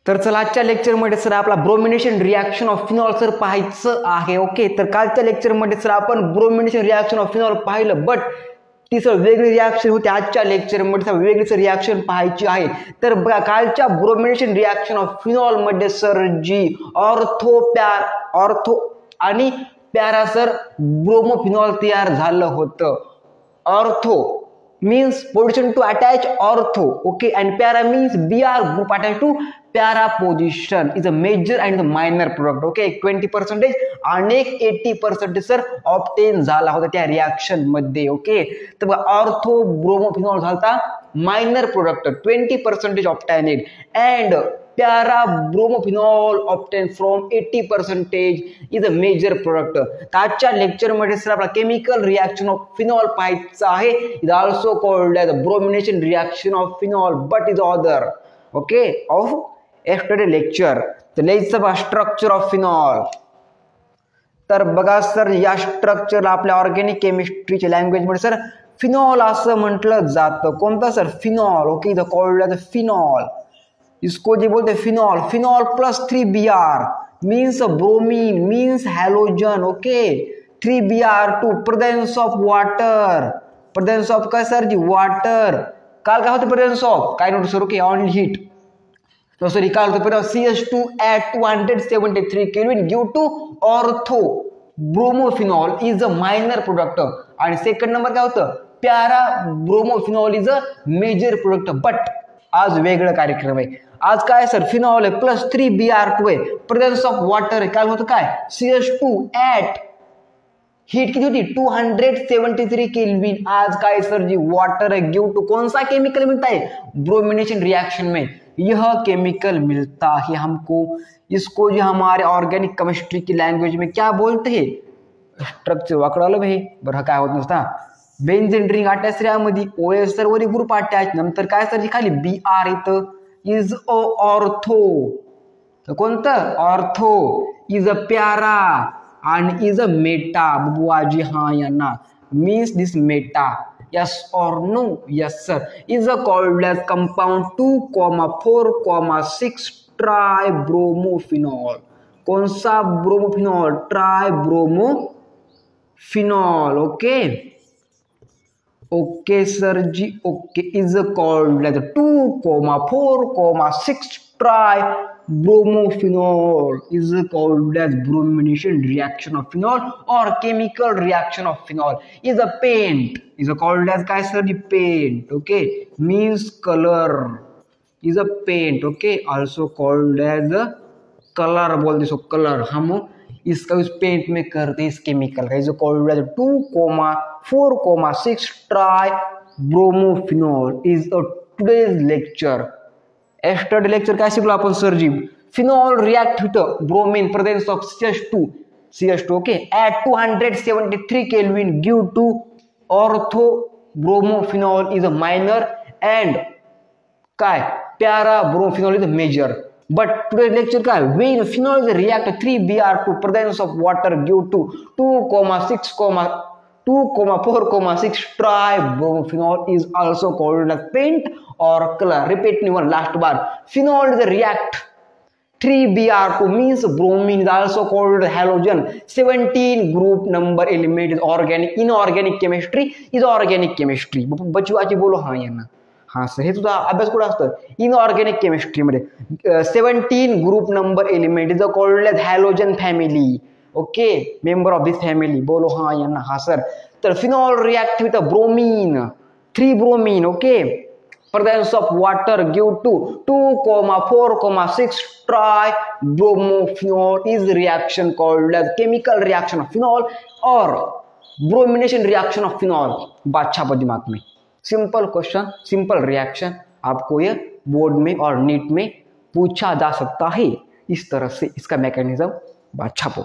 तर चला आजच्या लेक्चरमध्ये सर आपला bromination reaction of phenol sir पाहायचं आहे. ओके, तर कालच्या लेक्चरमध्ये सर आपण ब्रोमिनेशन रिॲक्शन ऑफ फिनॉल पाहिलं, बट ती सर वेगळी रिॲक्शन होती. आजच्या लेक्चरमध्ये सर वेगळीच रिॲक्शन पाहायची आहे. तर बघा, कालच्या ब्रोमिनेशन रिॲक्शन ऑफ फिनॉल मध्ये सर जी ऑर्थो आणि पॅरा सर ब्रोमोफिनॉल तयार झालं होतं. Ortho means position to attach ortho, okay, and para means Br group attached to para position is a major and the minor product. Okay, 20% आणि 80% sir obtain झाला होता त्या reaction मध्ये. Okay, तर बघा ऑर्थो ब्रोमोफिनॉल झाला minor product 20% obtained and para bromophenol obtained from 80% is a major product. आजच्या lecture मध्ये सर आपला केमिकल रिॲक्शन ऑफ फिनॉल पाहायचं आहे. Is also called as bromination reaction of phenol but is other okay of yesterday lecture. तर let's structure of phenol. तर बघा sir, या स्ट्रक्चरला आपल्या ऑर्गॅनिक केमिस्ट्रीच्या लँग्वेज मध्ये सर फिनॉल असं म्हटलं जातं. कोणता sir? Phenol. Okay, is called as phenol. इसको जो बोलते हैं phenol. Phenol plus 3Br means bromine means halogen. Okay, 3Br2 presence of water. Presence of काय सर जी? वाटर. काल काय होतं? प्रेजेंस ऑफ काय note sir? Okay, on heat. तो सॉरी काल होतं presence CH2 at 273 kelvin give to ortho bromophenol is a minor product. आणि second number काय होतं? Para bromophenol is a major product. But आज वेगळं कार्यक्रम आहे. आज काय सर? फिनॉल आहे प्लस 3Br2 आहे, प्रेझेन्स ऑफ वॉटर आहे. काल होतं काय? CH2 ॲट हीट किती होती? 273 केल्विन. आज काय सर जी? वॉटर है. गिव टू कौन सा केमिकल मिलता है? ब्रोमिनेशन रिएक्शन में यह केमिकल मिलता है हमको. इसको जो हमारे ऑर्गेनिक केमिस्ट्री की लैंग्वेज में क्या बोलते हैं? स्ट्रक्चर वाकडावलं भाई. बरं, काय होत नसता बेन्झीन रिंग अटॅच यामध्ये OH सर वरी ग्रुप अटॅच. नंतर काय सर जी? खाली Br इथं इज अ ऑर्थो. तर कोणतं? ऑर्थो. इज अ प्यारा आणि इज अ मेटा. बुवाजी हा यांना means this meta. Yes or no? Yes sir. Is a called as compound 2,4,6 tri bromophenol. कौन सा bromophenol? Tri bromophenol. Okay okay sir ji. Okay, is called as 2,4,6 tri bromophenol is called as bromination reaction of phenol or chemical reaction of phenol. Is a paint. Is called as काय sir ji? Paint. Okay, means colour. Is a paint. Okay, also called as colour बोलते. So colour हम इसका use paint में करते हैं. इस chemical का is called as 2,4,6 tri bromophenol is a today's lecture. Yesterday lecture काय शिकलो आपण sir ji? Phenol react with bromine presence of CH2 okay at 273 kelvin give to ortho bromophenol is a minor and काय para bromophenol is a major. But today's lecture काय? When phenol is react 3Br2 presence of water give to 2,4,6 tribromophenol is also called as paint or color. Repeat me one last bar. Phenol is react 3Br2 means bromine is also called halogen. 17 group number element is organic. Inorganic chemistry is organic chemistry. बचवाची बोलो हा यांना. हा sir, हे तुझा अभ्यास कुठं असतं? Inorganic केमिस्ट्रीमध्ये 17 group number element is called as halogen family. Okay, member of this family. बोलो हा यांना. हा सर. तर phenol react with bromine 3 bromine. Okay, presence of water give to 2,4,6 tri bromophenol is reaction called as chemical reaction of phenol or bromination reaction of phenol. बादशाह पर दिमाग में simple question, simple reaction आपको ये board में और नीट में पूछा जा सकता है. इस तरह से इसका मैकेनिज्म छापो.